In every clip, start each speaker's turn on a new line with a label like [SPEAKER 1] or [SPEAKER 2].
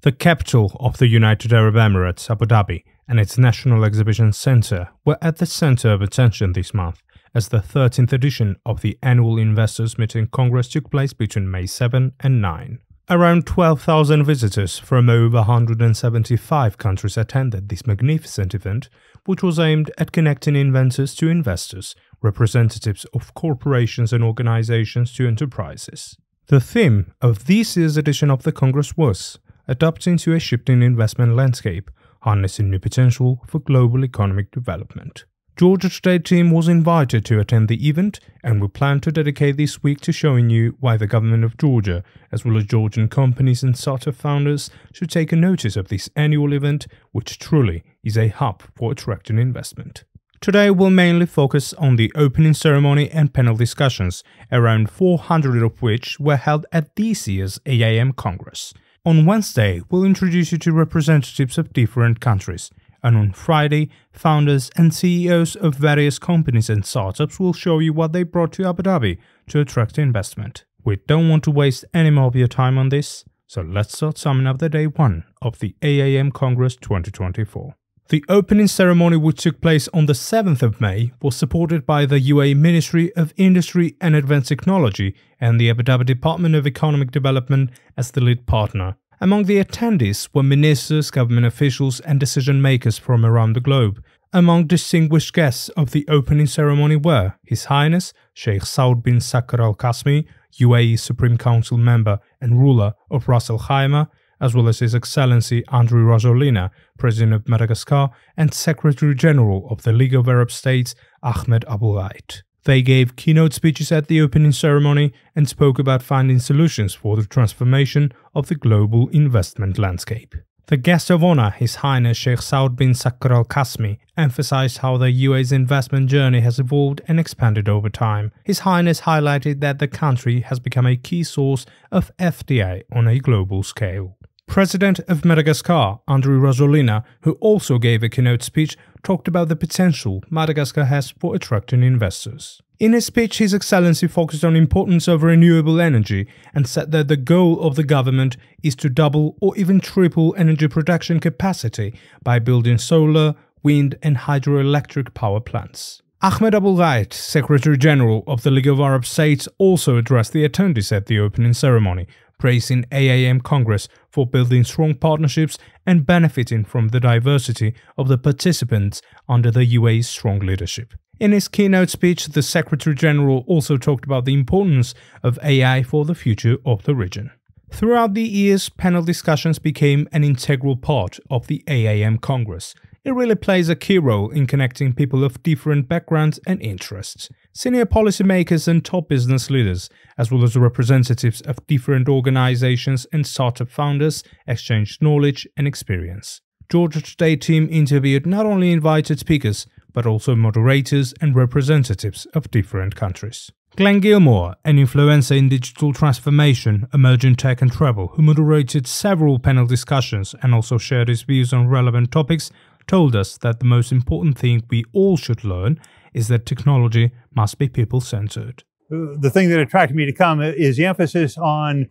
[SPEAKER 1] The capital of the United Arab Emirates, Abu Dhabi, and its National Exhibition Centre were at the centre of attention this month, as the 13th edition of the annual Investors Meeting Congress took place between May 7 and 9. Around 12,000 visitors from over 175 countries attended this magnificent event, which was aimed at connecting inventors to investors, representatives of corporations and organizations to enterprises. The theme of this year's edition of the Congress was adapting to a shifting investment landscape, harnessing new potential for global economic development. Georgia Today team was invited to attend the event, and we plan to dedicate this week to showing you why the government of Georgia, as well as Georgian companies and startup founders, should take a notice of this annual event, which truly is a hub for attracting investment. Today we'll mainly focus on the opening ceremony and panel discussions, around 400 of which were held at this year's AIM Congress. On Wednesday, we'll introduce you to representatives of different countries, and on Friday, founders and CEOs of various companies and startups will show you what they brought to Abu Dhabi to attract investment. We don't want to waste any more of your time on this, so let's start summing up the day 1 of the AIM Congress 2024. The opening ceremony, which took place on the 7th of May, was supported by the UAE Ministry of Industry and Advanced Technology and the Abu Dhabi Department of Economic Development as the lead partner. Among the attendees were ministers, government officials and decision-makers from around the globe. Among distinguished guests of the opening ceremony were His Highness Sheikh Saud bin Saker Al Qasmi, UAE Supreme Council member and ruler of Ras Al Khaimah, as well as His Excellency Andry Rajoelina, President of Madagascar, and Secretary General of the League of Arab States Ahmed Abulghait. They gave keynote speeches at the opening ceremony and spoke about finding solutions for the transformation of the global investment landscape. The guest of honor, His Highness Sheikh Saud bin Saker Al Qasmi, emphasized how the UAE's investment journey has evolved and expanded over time. His Highness highlighted that the country has become a key source of FDI on a global scale. President of Madagascar, Andry Rajoelina, who also gave a keynote speech, talked about the potential Madagascar has for attracting investors. In his speech, His Excellency focused on the importance of renewable energy and said that the goal of the government is to double or even triple energy production capacity by building solar, wind and hydroelectric power plants. Ahmed Abulghait, Secretary General of the League of Arab States, also addressed the attendees at the opening ceremony, praising AIM Congress for building strong partnerships and benefiting from the diversity of the participants under the UAE's strong leadership. In his keynote speech, the Secretary General also talked about the importance of AI for the future of the region. Throughout the years, panel discussions became an integral part of the AIM Congress. It really plays a key role in connecting people of different backgrounds and interests. Senior policymakers and top business leaders, as well as representatives of different organizations and startup founders, exchanged knowledge and experience. Georgia Today team interviewed not only invited speakers, but also moderators and representatives of different countries. Glenn Gilmore, an influencer in digital transformation, emerging tech and travel, who moderated several panel discussions and also shared his views on relevant topics, told us that the most important thing we all should learn is that technology must be people-centered.
[SPEAKER 2] The thing that attracted me to come is the emphasis on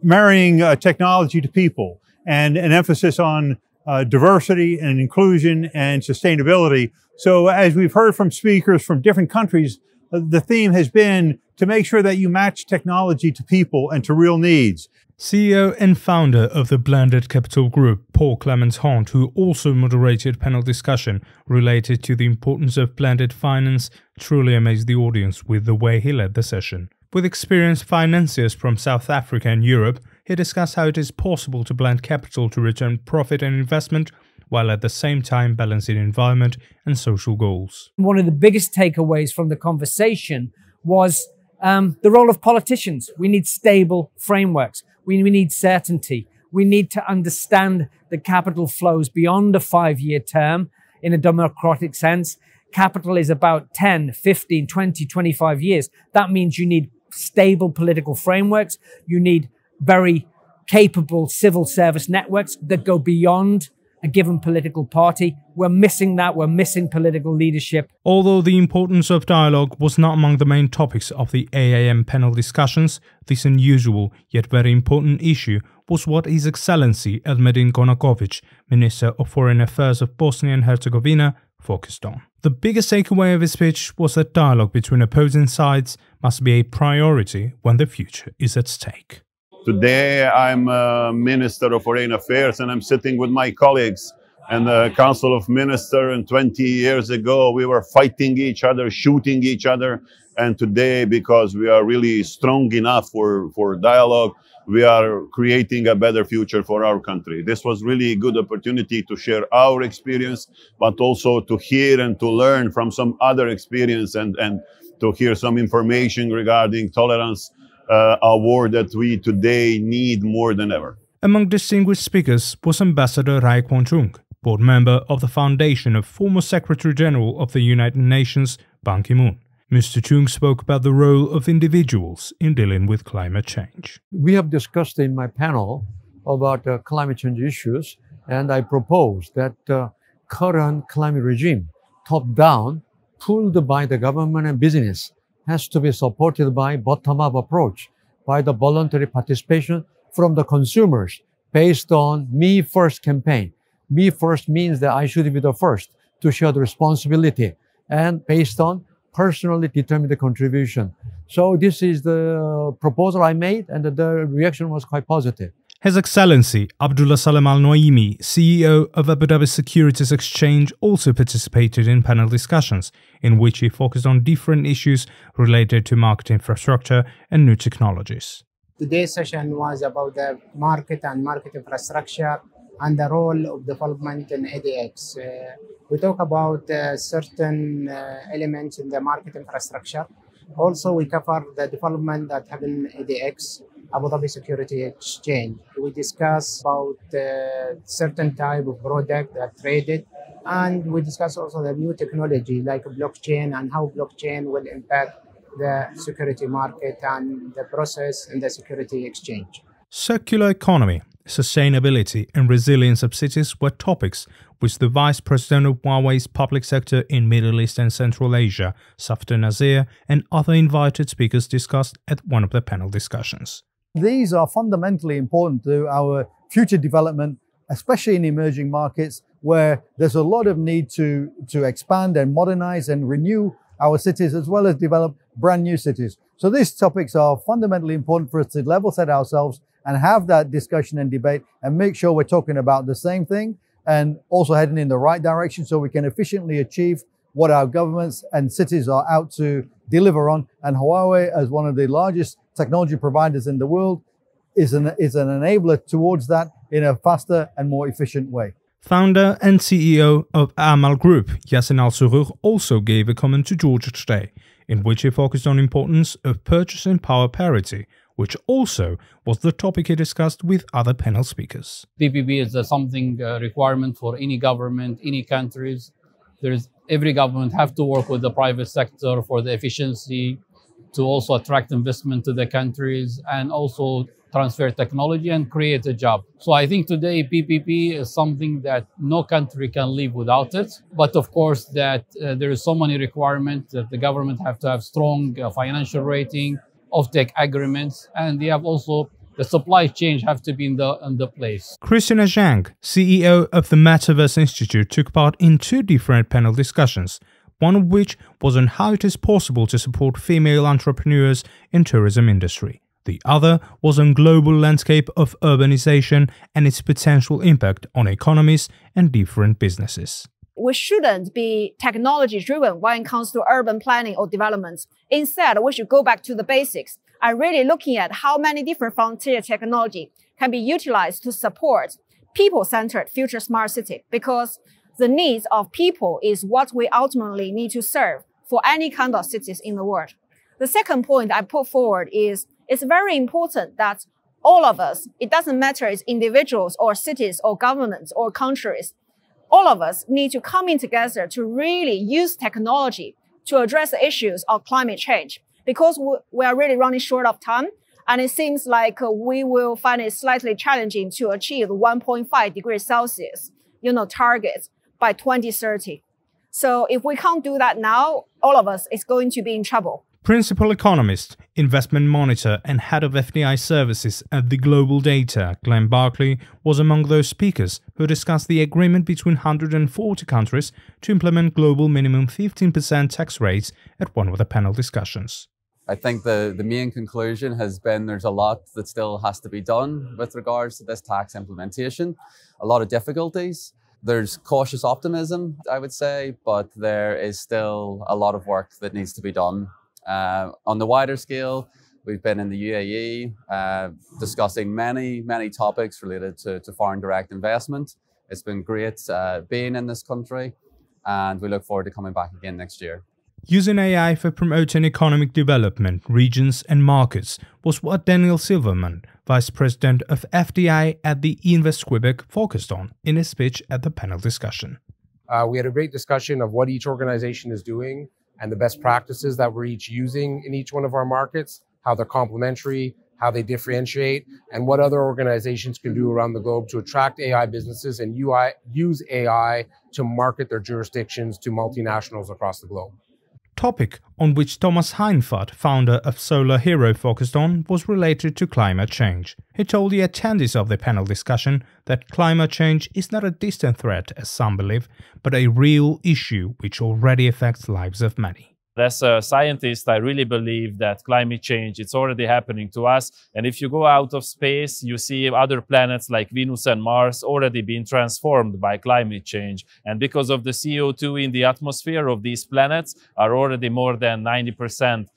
[SPEAKER 2] marrying technology to people and an emphasis on diversity and inclusion and sustainability. So as we've heard from speakers from different countries, the theme has been to make sure that you match technology to people and to real needs.
[SPEAKER 1] CEO and founder of the Blended Capital Group, Paul Clements-Hunt, who also moderated panel discussion related to the importance of blended finance, truly amazed the audience with the way he led the session. With experienced financiers from South Africa and Europe, he discussed how it is possible to blend capital to return profit and investment, while at the same time balancing environment and social goals.
[SPEAKER 3] One of the biggest takeaways from the conversation was the role of politicians. We need stable frameworks. We need certainty. We need to understand the capital flows beyond a 5-year term in a democratic sense. Capital is about 10, 15, 20, 25 years. That means you need stable political frameworks. You need very capable civil service networks that go beyond a given political party. We're missing that. We're missing political leadership.
[SPEAKER 1] Although the importance of dialogue was not among the main topics of the AAM panel discussions, this unusual yet very important issue was what His Excellency Elmedin Konakovic, Minister of Foreign Affairs of Bosnia and Herzegovina, focused on. The biggest takeaway of his speech was that dialogue between opposing sides must be a priority when the future is at stake.
[SPEAKER 4] Today I'm Minister of Foreign Affairs and I'm sitting with my colleagues in the Council of Ministers, and 20 years ago we were fighting each other, shooting each other, and today, because we are really strong enough for dialogue, we are creating a better future for our country. This was really a good opportunity to share our experience, but also to hear and to learn from some other experience and to hear some information regarding tolerance, a word that we today need more than ever.
[SPEAKER 1] Among distinguished speakers was Ambassador Rai Kwon-chung, board member of the foundation of former Secretary General of the United Nations, Ban Ki-moon. Mr. Chung spoke about the role of individuals in dealing with climate change.
[SPEAKER 5] We have discussed in my panel about climate change issues, and I propose that current climate regime, top-down, pulled by the government and business, has to be supported by bottom-up approach, by the voluntary participation from the consumers based on Me First campaign. Me First means that I should be the first to share the responsibility, and based on personally determined contribution. So this is the proposal I made, and the reaction was quite positive.
[SPEAKER 1] His Excellency Abdullah Salem Al Noaimi, CEO of Abu Dhabi Securities Exchange, also participated in panel discussions, in which he focused on different issues related to market infrastructure and new technologies.
[SPEAKER 6] Today's session was about the market and market infrastructure and the role of development in ADX. We talk about certain elements in the market infrastructure. Also, we cover the development that happened in ADX, Abu Dhabi Security Exchange. We discuss about certain type of product that traded, and we discuss also the new technology like blockchain and how blockchain will impact the security market and the process in the security exchange.
[SPEAKER 1] Circular economy, sustainability and resilience of cities were topics which the Vice President of Huawei's public sector in Middle East and Central Asia, Safdar Nazir, and other invited speakers discussed at one of the panel discussions.
[SPEAKER 7] These are fundamentally important to our future development, especially in emerging markets where there's a lot of need to expand and modernize and renew our cities, as well as develop brand new cities. So these topics are fundamentally important for us to level set ourselves and have that discussion and debate and make sure we're talking about the same thing and also heading in the right direction so we can efficiently achieve what our governments and cities are out to deliver on. And Huawei, as one of the largest technology providers in the world, is an enabler towards that in a faster and more efficient way.
[SPEAKER 1] Founder and CEO of Amal Group, Yassin Al-Surur, also gave a comment to Georgia Today, in which he focused on the importance of purchasing power parity, which also was the topic he discussed with other panel speakers.
[SPEAKER 8] PPP is something requirement for any government, any countries. Every government have to work with the private sector for the efficiency, to also attract investment to the countries and also transfer technology and create a job. So I think today PPP is something that no country can live without it. But of course that there is so many requirements that the government have to have strong financial rating, offtake agreements, and they have also the supply chain have to be in the place.
[SPEAKER 1] Christina Zhang, CEO of the Metaverse Institute, took part in two different panel discussions, one of which was on how it is possible to support female entrepreneurs in tourism industry. The other was on global landscape of urbanization and its potential impact on economies and different businesses.
[SPEAKER 9] We shouldn't be technology driven when it comes to urban planning or development. Instead, we should go back to the basics and really looking at how many different frontier technology can be utilized to support people-centered future smart city, because the needs of people is what we ultimately need to serve for any kind of cities in the world. The second point I put forward is it's very important that all of us, it doesn't matter it's individuals or cities or governments or countries, all of us need to come in together to really use technology to address the issues of climate change, because we are really running short of time, and it seems like we will find it slightly challenging to achieve 1.5 degrees Celsius targets by 2030. So if we can't do that now, all of us is going to be in trouble.
[SPEAKER 1] Principal economist, investment monitor and head of FDI services at the Global Data, Glenn Barkley, was among those speakers who discussed the agreement between 140 countries to implement global minimum 15% tax rates at one of the panel discussions.
[SPEAKER 10] I think the main conclusion has been there's a lot that still has to be done with regards to this tax implementation. A lot of difficulties. There's cautious optimism, I would say, but there is still a lot of work that needs to be done. On the wider scale, we've been in the UAE discussing many topics related to foreign direct investment. It's been great being in this country, and we look forward to coming back again next year.
[SPEAKER 1] Using AI for promoting economic development, regions and markets was what Daniel Silverman, Vice President of FDI at the Invest Quebec, focused on in his speech at the panel discussion.
[SPEAKER 11] We had a great discussion of what each organization is doing and the best practices that we're each using in each one of our markets, how they're complementary, how they differentiate, and what other organizations can do around the globe to attract AI businesses and use AI to market their jurisdictions to multinationals across the globe.
[SPEAKER 1] Topic on which Thomas Heinfeld, founder of Solar Hero, focused on was related to climate change. He told the attendees of the panel discussion that climate change is not a distant threat, as some believe, but a real issue which already affects lives of many.
[SPEAKER 12] As a scientist, I really believe that climate change, it's already happening to us. And if you go out of space, you see other planets like Venus and Mars already being transformed by climate change. And because of the CO2 in the atmosphere of these planets are already more than 90%.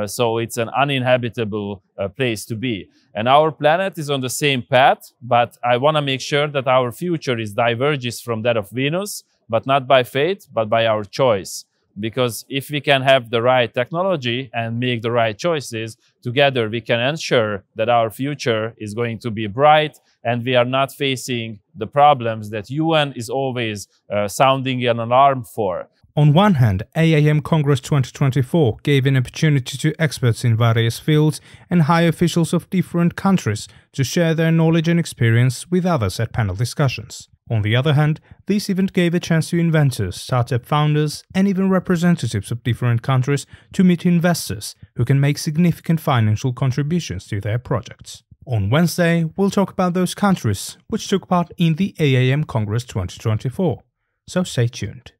[SPEAKER 12] So it's an uninhabitable place to be. And our planet is on the same path, but I want to make sure that our future diverges from that of Venus, but not by fate, but by our choice. Because if we can have the right technology and make the right choices, together we can ensure that our future is going to be bright and we are not facing the problems that UN is always sounding an alarm for.
[SPEAKER 1] On one hand, AAM Congress 2024 gave an opportunity to experts in various fields and high officials of different countries to share their knowledge and experience with others at panel discussions. On the other hand, this event gave a chance to inventors, startup founders, and even representatives of different countries to meet investors who can make significant financial contributions to their projects. On Wednesday, we'll talk about those countries which took part in the AAM Congress 2024, so stay tuned.